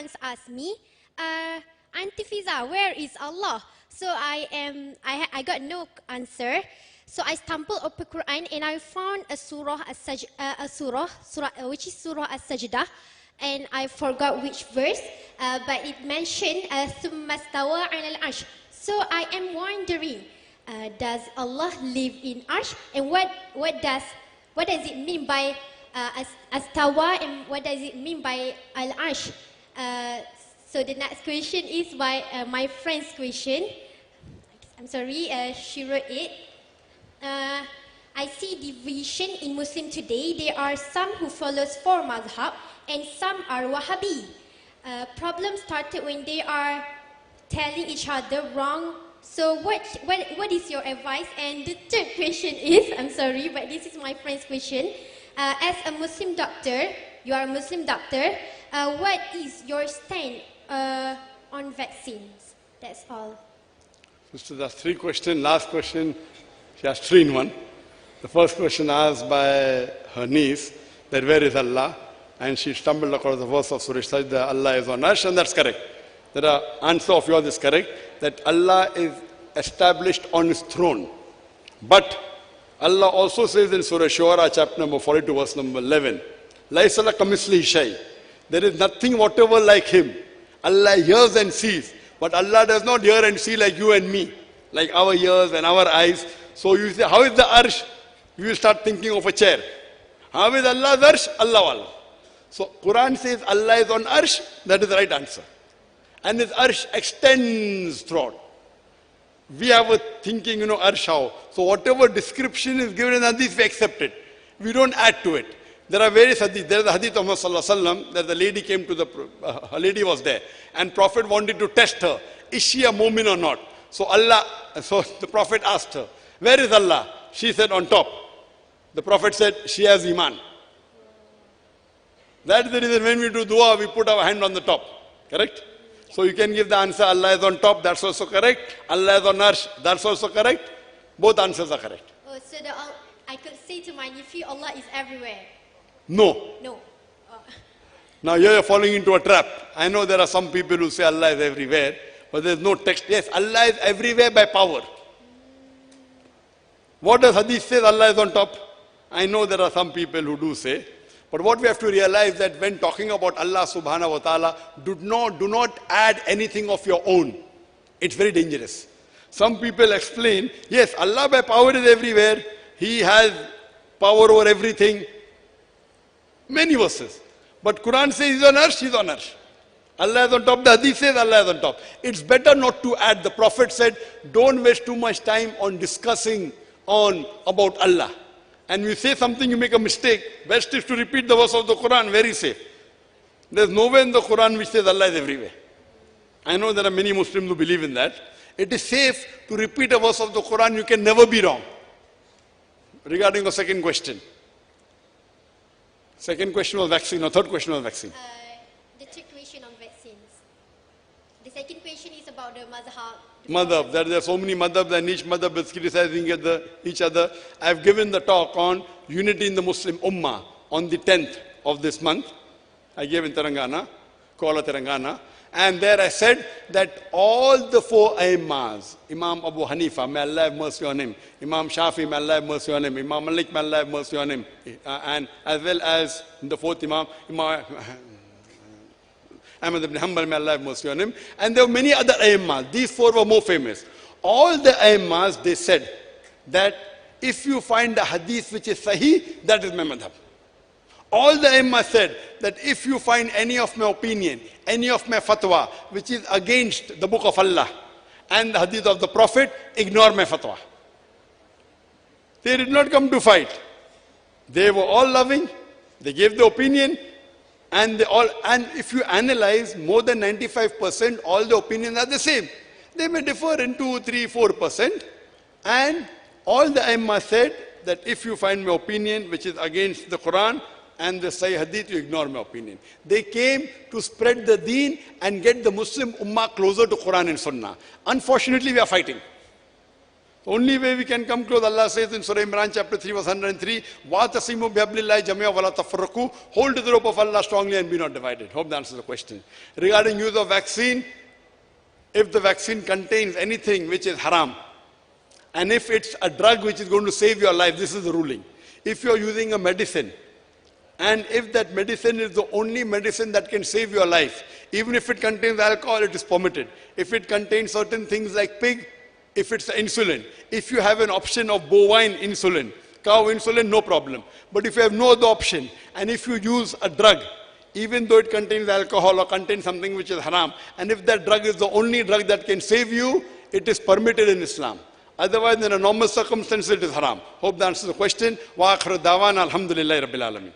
once asked me, Auntie Fiza, where is Allah? So I got no answer. So I stumbled upon Quran and I found a surah, which is Surah As-Sajdah, and I forgot which verse, but it mentioned ثُمَّ اسْتَوَى عَلَى الْعَرْشِ. So I am wondering, does Allah live in Arsh? And what does it mean by Astawa, and what does it mean by Al-Arsh? So the next question is by my friend's question. I'm sorry, she wrote it. I see division in Muslim today. There are some who follows four madhab and some are Wahhabi. Problem started when they are telling each other wrong. So what is your advice? And the third question is, I'm sorry, but this is my friend's question. As a Muslim doctor, you are a Muslim doctor, what is your stand on vaccines? That's all. Sister, that's three questions. Last question, she has three in one. The first question asked by her niece, that where is Allah? And she stumbled across the verse of Surah Sajdah, Allah is on Arsh, and that's correct. The answer of yours is correct, that Allah is established on His throne. But Allah also says in Surah Shuara, chapter number 42, verse number 11, لَيْسَ لَكَ مِثْلِهِ شَيْءٍ. There is nothing whatever like Him. Allah hears and sees, but Allah does not hear and see like you and me, like our ears and our eyes. So you say, how is the Arsh? You will start thinking of a chair. How is Allah's Arsh? Allah. So Quran says Allah is on Arsh, that is the right answer. And His Arsh extends throughout. We have a thinking, Arsh how. So whatever description is given in Hadith, we accept it. We don't add to it. There are various Hadith. There is the Hadith of Muhammad Sallallahu Alaihi Wasallam, that the lady came to a lady was there. And Prophet wanted to test her. Is she a mu'min or not? So the Prophet asked her, where is Allah? She said, on top. The Prophet said, she has Iman. That is the reason when we do dua, we put our hand on the top. Correct? So you can give the answer, Allah is on top, that's also correct. Allah is on Arsh, that's also correct. Both answers are correct. Oh, so I could say to my nephew, Allah is everywhere. No. No. Now here you're falling into a trap. I know there are some people who say Allah is everywhere, but there's no text. Yes, Allah is everywhere by power. What does Hadith say? Allah is on top. I know there are some people who do say. But what we have to realize that when talking about Allah subhanahu wa ta'ala, do not add anything of your own. It's very dangerous. Some people explain, yes, Allah by power is everywhere. He has power over everything. Many verses. But Quran says He's on Arsh, He's on Arsh. Allah is on top, the Hadith says Allah is on top. It's better not to add. The Prophet said, don't waste too much time on discussing about Allah. And you say something, you make a mistake, best is to repeat the verse of the Quran, very safe. There's nowhere in the Quran which says Allah is everywhere. I know there are many Muslims who believe in that. It is safe to repeat a verse of the Quran, you can never be wrong. Regarding the second question. Second question was vaccine, or third question was vaccine? The third question on vaccines. The second question is about the madhab. Madhab. There are so many madhabs and each madhab is criticizing each other. I have given the talk on unity in the Muslim Ummah on the 10th of this month. I gave in Telangana, Kuala Telangana. And there I said that all the four Aimmas, Imam Abu Hanifa, may Allah have mercy on him, Imam Shafi, may Allah have mercy on him, Imam Malik, may Allah have mercy on him, and as well as the fourth Imam, Ahmad ibn Hanbal, may Allah have mercy on him. And there were many other Aimmas. These four were more famous. All the Aimmas, they said that if you find a hadith which is sahih, that is my madhab. All the Aimmas said that if you find any of my opinion, any of my fatwa, which is against the book of Allah and the hadith of the Prophet, ignore my fatwa. They did not come to fight. They were all loving. They gave the opinion. And if you analyze, more than 95%, all the opinions are the same. They may differ in 2, 3, 4%. And all the Aimma said that if you find my opinion which is against the Quran and the Sahih Hadith, you ignore my opinion. They came to spread the deen and get the Muslim Ummah closer to Quran and Sunnah. Unfortunately, we are fighting. The only way we can come close, Allah says in Surah Imran chapter 3 verse 103, وَاتَصِمُوا بِحَبْلِ اللَّهِ جَمِيعًا وَلَا تَفَرَّقُوا. Hold to the rope of Allah strongly and be not divided. Hope that answers the question. Regarding use of vaccine, if the vaccine contains anything which is haram, and if it's a drug which is going to save your life, this is the ruling. If you're using a medicine, and if that medicine is the only medicine that can save your life, even if it contains alcohol, it is permitted. If it contains certain things like pig, if it's insulin, if you have an option of bovine insulin, cow insulin, no problem. But if you have no other option, and if you use a drug, even though it contains alcohol or contains something which is haram, and if that drug is the only drug that can save you, it is permitted in Islam. Otherwise, in a normal circumstance, it is haram. Hope that answers the question. Wa akhir dawana alhamdulillahi rabbil alamin.